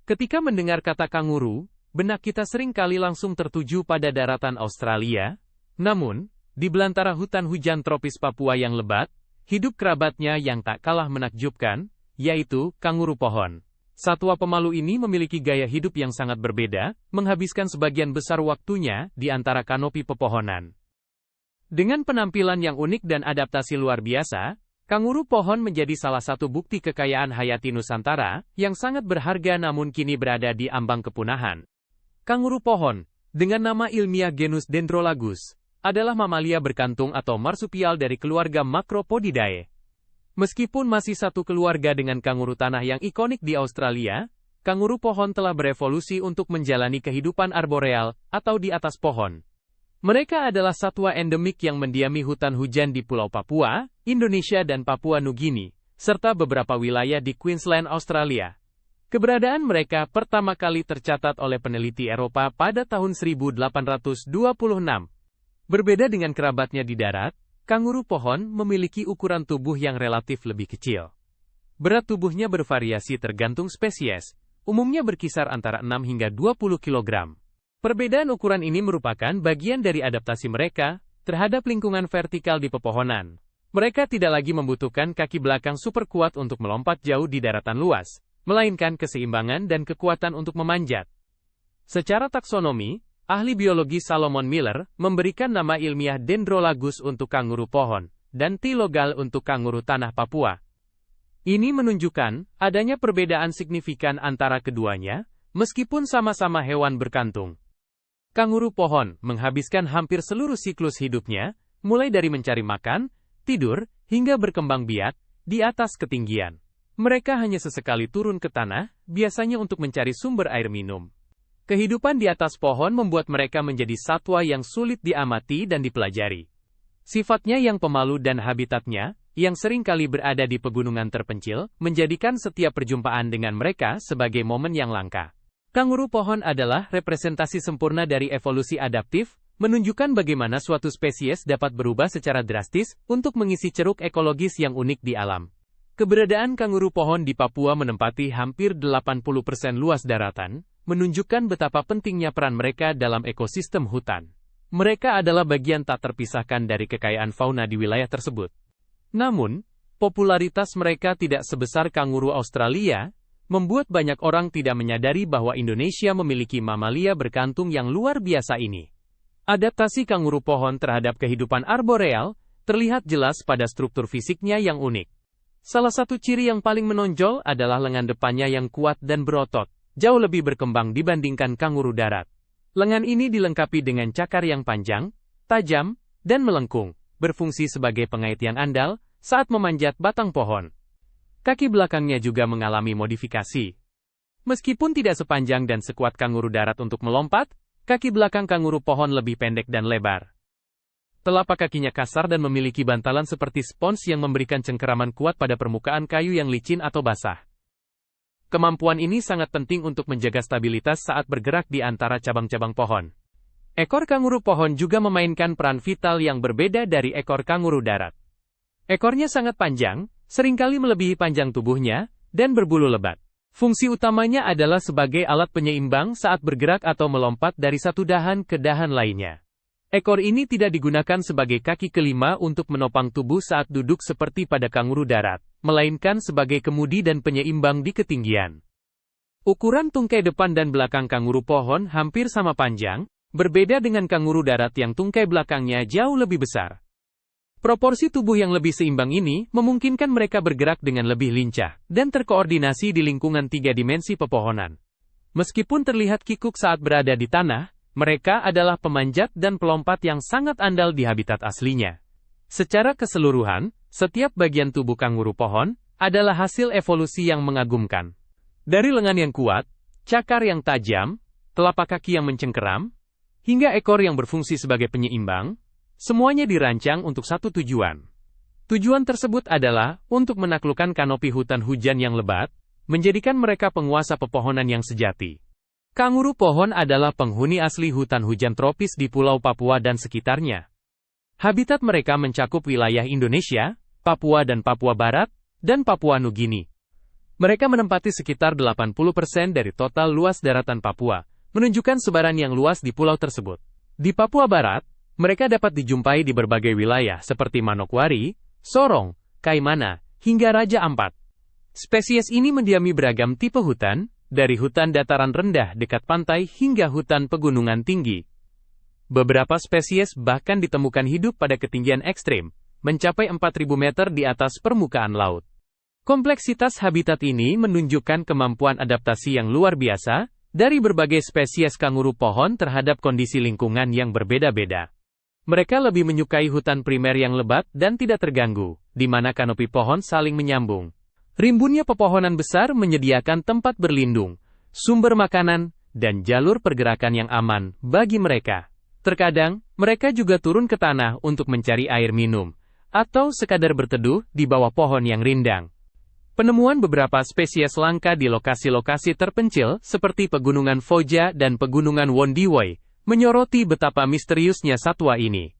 Ketika mendengar kata kanguru, benak kita sering kali langsung tertuju pada daratan Australia. Namun, di belantara hutan hujan tropis Papua yang lebat, hidup kerabatnya yang tak kalah menakjubkan, yaitu kanguru pohon. Satwa pemalu ini memiliki gaya hidup yang sangat berbeda, menghabiskan sebagian besar waktunya di antara kanopi pepohonan. Dengan penampilan yang unik dan adaptasi luar biasa, kanguru pohon menjadi salah satu bukti kekayaan hayati Nusantara, yang sangat berharga namun kini berada di ambang kepunahan. Kanguru pohon, dengan nama ilmiah genus Dendrolagus, adalah mamalia berkantung atau marsupial dari keluarga Macropodidae. Meskipun masih satu keluarga dengan kanguru tanah yang ikonik di Australia, kanguru pohon telah berevolusi untuk menjalani kehidupan arboreal atau di atas pohon. Mereka adalah satwa endemik yang mendiami hutan hujan di Pulau Papua, Indonesia dan Papua Nugini, serta beberapa wilayah di Queensland, Australia. Keberadaan mereka pertama kali tercatat oleh peneliti Eropa pada tahun 1826. Berbeda dengan kerabatnya di darat, kanguru pohon memiliki ukuran tubuh yang relatif lebih kecil. Berat tubuhnya bervariasi tergantung spesies, umumnya berkisar antara 6 hingga 20 kg. Perbedaan ukuran ini merupakan bagian dari adaptasi mereka terhadap lingkungan vertikal di pepohonan. Mereka tidak lagi membutuhkan kaki belakang super kuat untuk melompat jauh di daratan luas, melainkan keseimbangan dan kekuatan untuk memanjat. Secara taksonomi, ahli biologi Salomon Miller memberikan nama ilmiah Dendrolagus untuk kanguru pohon, dan Tilogal untuk kanguru tanah Papua. Ini menunjukkan adanya perbedaan signifikan antara keduanya, meskipun sama-sama hewan berkantung. Kanguru pohon menghabiskan hampir seluruh siklus hidupnya, mulai dari mencari makan, tidur, hingga berkembang biak, di atas ketinggian. Mereka hanya sesekali turun ke tanah, biasanya untuk mencari sumber air minum. Kehidupan di atas pohon membuat mereka menjadi satwa yang sulit diamati dan dipelajari. Sifatnya yang pemalu dan habitatnya, yang sering kali berada di pegunungan terpencil, menjadikan setiap perjumpaan dengan mereka sebagai momen yang langka. Kanguru pohon adalah representasi sempurna dari evolusi adaptif, menunjukkan bagaimana suatu spesies dapat berubah secara drastis untuk mengisi ceruk ekologis yang unik di alam. Keberadaan kanguru pohon di Papua menempati hampir 80% luas daratan, menunjukkan betapa pentingnya peran mereka dalam ekosistem hutan. Mereka adalah bagian tak terpisahkan dari kekayaan fauna di wilayah tersebut. Namun, popularitas mereka tidak sebesar kanguru Australia, membuat banyak orang tidak menyadari bahwa Indonesia memiliki mamalia berkantung yang luar biasa ini. Adaptasi kanguru pohon terhadap kehidupan arboreal terlihat jelas pada struktur fisiknya yang unik. Salah satu ciri yang paling menonjol adalah lengan depannya yang kuat dan berotot, jauh lebih berkembang dibandingkan kanguru darat. Lengan ini dilengkapi dengan cakar yang panjang, tajam, dan melengkung, berfungsi sebagai pengait yang andal saat memanjat batang pohon. Kaki belakangnya juga mengalami modifikasi. Meskipun tidak sepanjang dan sekuat kanguru darat untuk melompat, kaki belakang kanguru pohon lebih pendek dan lebar. Telapak kakinya kasar dan memiliki bantalan seperti spons yang memberikan cengkeraman kuat pada permukaan kayu yang licin atau basah. Kemampuan ini sangat penting untuk menjaga stabilitas saat bergerak di antara cabang-cabang pohon. Ekor kanguru pohon juga memainkan peran vital yang berbeda dari ekor kanguru darat. Ekornya sangat panjang, seringkali melebihi panjang tubuhnya, dan berbulu lebat. Fungsi utamanya adalah sebagai alat penyeimbang saat bergerak atau melompat dari satu dahan ke dahan lainnya. Ekor ini tidak digunakan sebagai kaki kelima untuk menopang tubuh saat duduk seperti pada kanguru darat, melainkan sebagai kemudi dan penyeimbang di ketinggian. Ukuran tungkai depan dan belakang kanguru pohon hampir sama panjang, berbeda dengan kanguru darat yang tungkai belakangnya jauh lebih besar. Proporsi tubuh yang lebih seimbang ini memungkinkan mereka bergerak dengan lebih lincah dan terkoordinasi di lingkungan 3 dimensi pepohonan. Meskipun terlihat kikuk saat berada di tanah, mereka adalah pemanjat dan pelompat yang sangat andal di habitat aslinya. Secara keseluruhan, setiap bagian tubuh kanguru pohon adalah hasil evolusi yang mengagumkan. Dari lengan yang kuat, cakar yang tajam, telapak kaki yang mencengkeram, hingga ekor yang berfungsi sebagai penyeimbang, semuanya dirancang untuk satu tujuan. Tujuan tersebut adalah untuk menaklukkan kanopi hutan hujan yang lebat, menjadikan mereka penguasa pepohonan yang sejati. Kanguru pohon adalah penghuni asli hutan hujan tropis di Pulau Papua dan sekitarnya. Habitat mereka mencakup wilayah Indonesia, Papua dan Papua Barat, dan Papua Nugini. Mereka menempati sekitar 80% dari total luas daratan Papua, menunjukkan sebaran yang luas di pulau tersebut. Di Papua Barat, mereka dapat dijumpai di berbagai wilayah seperti Manokwari, Sorong, Kaimana, hingga Raja Ampat. Spesies ini mendiami beragam tipe hutan, dari hutan dataran rendah dekat pantai hingga hutan pegunungan tinggi. Beberapa spesies bahkan ditemukan hidup pada ketinggian ekstrim, mencapai 4.000 meter di atas permukaan laut. Kompleksitas habitat ini menunjukkan kemampuan adaptasi yang luar biasa dari berbagai spesies kanguru pohon terhadap kondisi lingkungan yang berbeda-beda. Mereka lebih menyukai hutan primer yang lebat dan tidak terganggu, di mana kanopi pohon saling menyambung. Rimbunnya pepohonan besar menyediakan tempat berlindung, sumber makanan, dan jalur pergerakan yang aman bagi mereka. Terkadang, mereka juga turun ke tanah untuk mencari air minum, atau sekadar berteduh di bawah pohon yang rindang. Penemuan beberapa spesies langka di lokasi-lokasi terpencil seperti Pegunungan Foja dan Pegunungan Wondiwoi menyoroti betapa misteriusnya satwa ini.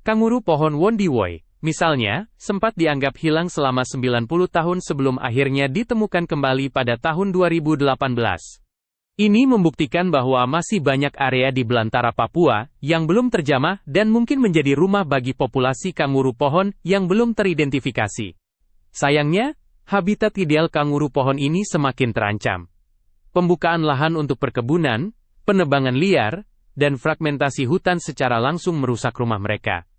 Kanguru pohon Wondiwoi, misalnya, sempat dianggap hilang selama 90 tahun sebelum akhirnya ditemukan kembali pada tahun 2018. Ini membuktikan bahwa masih banyak area di belantara Papua yang belum terjamah dan mungkin menjadi rumah bagi populasi kanguru pohon yang belum teridentifikasi. Sayangnya, habitat ideal kanguru pohon ini semakin terancam. Pembukaan lahan untuk perkebunan, penebangan liar, dan fragmentasi hutan secara langsung merusak rumah mereka.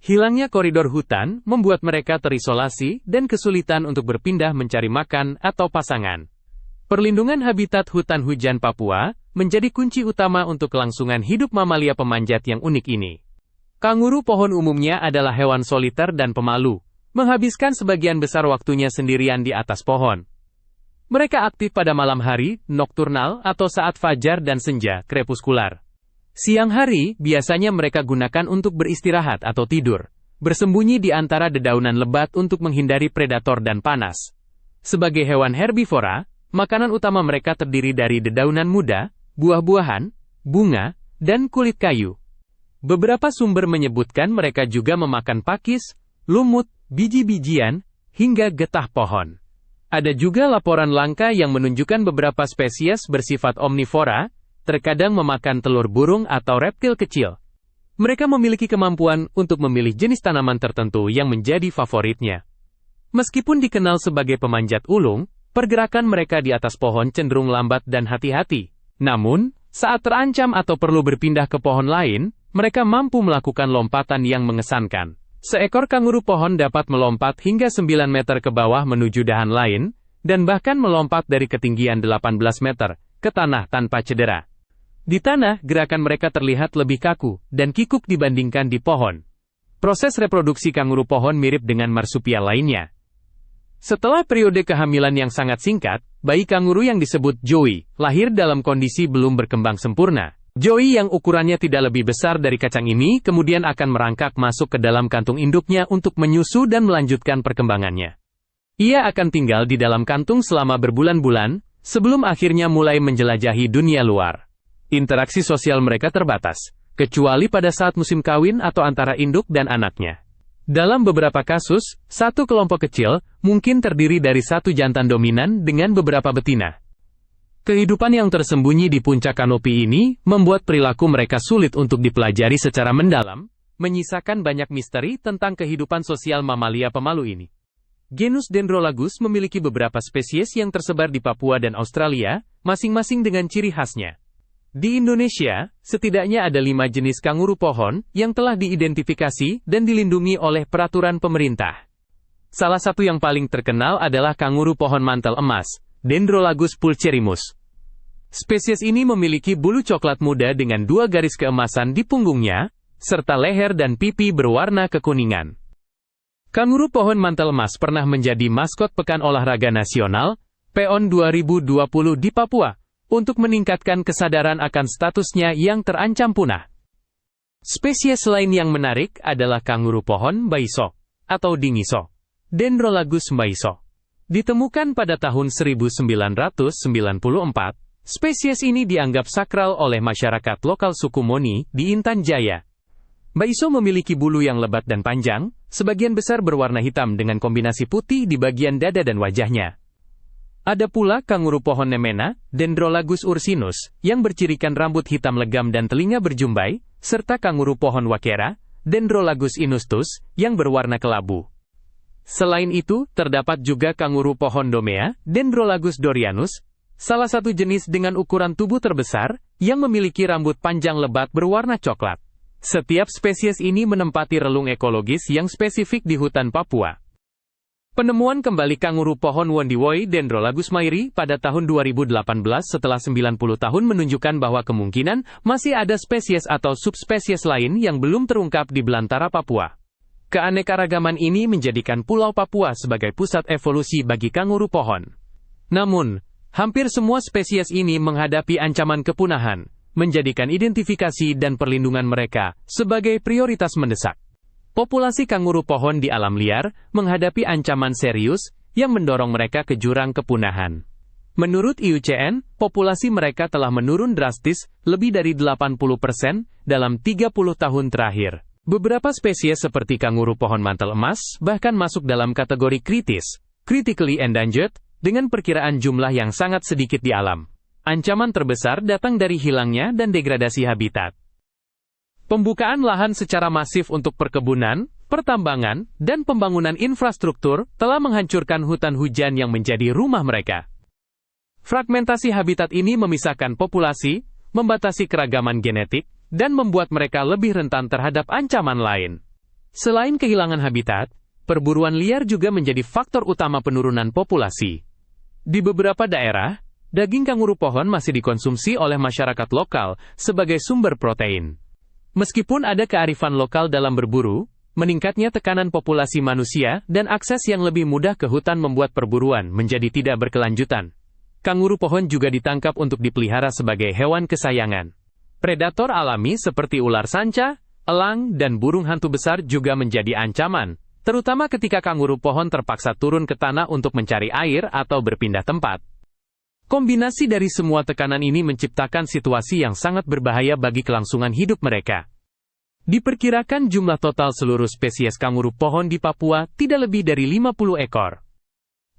Hilangnya koridor hutan membuat mereka terisolasi dan kesulitan untuk berpindah mencari makan atau pasangan. Perlindungan habitat hutan hujan Papua menjadi kunci utama untuk kelangsungan hidup mamalia pemanjat yang unik ini. Kanguru pohon umumnya adalah hewan soliter dan pemalu, menghabiskan sebagian besar waktunya sendirian di atas pohon. Mereka aktif pada malam hari, nokturnal, atau saat fajar dan senja, krepuskular. Siang hari, biasanya mereka gunakan untuk beristirahat atau tidur, bersembunyi di antara dedaunan lebat untuk menghindari predator dan panas. Sebagai hewan herbivora, makanan utama mereka terdiri dari dedaunan muda, buah-buahan, bunga, dan kulit kayu. Beberapa sumber menyebutkan mereka juga memakan pakis, lumut, biji-bijian, hingga getah pohon. Ada juga laporan langka yang menunjukkan beberapa spesies bersifat omnivora, terkadang memakan telur burung atau reptil kecil. Mereka memiliki kemampuan untuk memilih jenis tanaman tertentu yang menjadi favoritnya. Meskipun dikenal sebagai pemanjat ulung, pergerakan mereka di atas pohon cenderung lambat dan hati-hati. Namun, saat terancam atau perlu berpindah ke pohon lain, mereka mampu melakukan lompatan yang mengesankan. Seekor kanguru pohon dapat melompat hingga 9 meter ke bawah menuju dahan lain, dan bahkan melompat dari ketinggian 18 meter ke tanah tanpa cedera. Di tanah, gerakan mereka terlihat lebih kaku dan kikuk dibandingkan di pohon. Proses reproduksi kanguru pohon mirip dengan marsupial lainnya. Setelah periode kehamilan yang sangat singkat, bayi kanguru yang disebut joey lahir dalam kondisi belum berkembang sempurna. Joey yang ukurannya tidak lebih besar dari kacang ini kemudian akan merangkak masuk ke dalam kantung induknya untuk menyusu dan melanjutkan perkembangannya. Ia akan tinggal di dalam kantung selama berbulan-bulan, sebelum akhirnya mulai menjelajahi dunia luar. Interaksi sosial mereka terbatas, kecuali pada saat musim kawin atau antara induk dan anaknya. Dalam beberapa kasus, satu kelompok kecil mungkin terdiri dari satu jantan dominan dengan beberapa betina. Kehidupan yang tersembunyi di puncak kanopi ini membuat perilaku mereka sulit untuk dipelajari secara mendalam, menyisakan banyak misteri tentang kehidupan sosial mamalia pemalu ini. Genus Dendrolagus memiliki beberapa spesies yang tersebar di Papua dan Australia, masing-masing dengan ciri khasnya. Di Indonesia, setidaknya ada 5 jenis kanguru pohon yang telah diidentifikasi dan dilindungi oleh peraturan pemerintah. Salah satu yang paling terkenal adalah kanguru pohon mantel emas, Dendrolagus pulcherimus. Spesies ini memiliki bulu coklat muda dengan 2 garis keemasan di punggungnya, serta leher dan pipi berwarna kekuningan. Kanguru pohon mantel emas pernah menjadi maskot Pekan Olahraga Nasional, PON 2020 di Papua, untuk meningkatkan kesadaran akan statusnya yang terancam punah. Spesies lain yang menarik adalah kanguru pohon baiso, atau dingiso, Dendrolagus baiso. Ditemukan pada tahun 1994, spesies ini dianggap sakral oleh masyarakat lokal suku Moni di Intan Jaya. Baiso memiliki bulu yang lebat dan panjang, sebagian besar berwarna hitam dengan kombinasi putih di bagian dada dan wajahnya. Ada pula kanguru pohon Nemena, Dendrolagus ursinus, yang bercirikan rambut hitam legam dan telinga berjumbai, serta kanguru pohon Wakera, Dendrolagus inustus, yang berwarna kelabu. Selain itu, terdapat juga kanguru pohon Domea, Dendrolagus dorianus, salah satu jenis dengan ukuran tubuh terbesar, yang memiliki rambut panjang lebat berwarna coklat. Setiap spesies ini menempati relung ekologis yang spesifik di hutan Papua. Penemuan kembali kanguru pohon Wondiwoi Dendrolagus mairi pada tahun 2018 setelah 90 tahun menunjukkan bahwa kemungkinan masih ada spesies atau subspesies lain yang belum terungkap di belantara Papua. Keanekaragaman ini menjadikan Pulau Papua sebagai pusat evolusi bagi kanguru pohon. Namun, hampir semua spesies ini menghadapi ancaman kepunahan, menjadikan identifikasi dan perlindungan mereka sebagai prioritas mendesak. Populasi kanguru pohon di alam liar menghadapi ancaman serius yang mendorong mereka ke jurang kepunahan. Menurut IUCN, populasi mereka telah menurun drastis lebih dari 80% dalam 30 tahun terakhir. Beberapa spesies seperti kanguru pohon mantel emas bahkan masuk dalam kategori kritis, critically endangered, dengan perkiraan jumlah yang sangat sedikit di alam. Ancaman terbesar datang dari hilangnya dan degradasi habitat. Pembukaan lahan secara masif untuk perkebunan, pertambangan, dan pembangunan infrastruktur telah menghancurkan hutan hujan yang menjadi rumah mereka. Fragmentasi habitat ini memisahkan populasi, membatasi keragaman genetik, dan membuat mereka lebih rentan terhadap ancaman lain. Selain kehilangan habitat, perburuan liar juga menjadi faktor utama penurunan populasi. Di beberapa daerah, daging kanguru pohon masih dikonsumsi oleh masyarakat lokal sebagai sumber protein. Meskipun ada kearifan lokal dalam berburu, meningkatnya tekanan populasi manusia dan akses yang lebih mudah ke hutan membuat perburuan menjadi tidak berkelanjutan. Kanguru pohon juga ditangkap untuk dipelihara sebagai hewan kesayangan. Predator alami seperti ular sanca, elang, dan burung hantu besar juga menjadi ancaman, terutama ketika kanguru pohon terpaksa turun ke tanah untuk mencari air atau berpindah tempat. Kombinasi dari semua tekanan ini menciptakan situasi yang sangat berbahaya bagi kelangsungan hidup mereka. Diperkirakan jumlah total seluruh spesies kanguru pohon di Papua tidak lebih dari 50 ekor.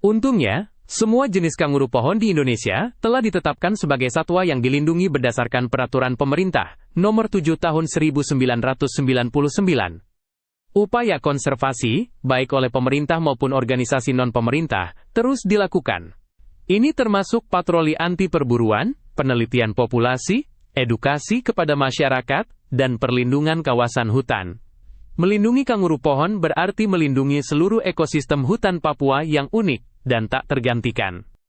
Untungnya, semua jenis kanguru pohon di Indonesia telah ditetapkan sebagai satwa yang dilindungi berdasarkan Peraturan Pemerintah Nomor 7 Tahun 1999. Upaya konservasi, baik oleh pemerintah maupun organisasi non-pemerintah, terus dilakukan. Ini termasuk patroli anti perburuan, penelitian populasi, edukasi kepada masyarakat, dan perlindungan kawasan hutan. Melindungi kanguru pohon berarti melindungi seluruh ekosistem hutan Papua yang unik dan tak tergantikan.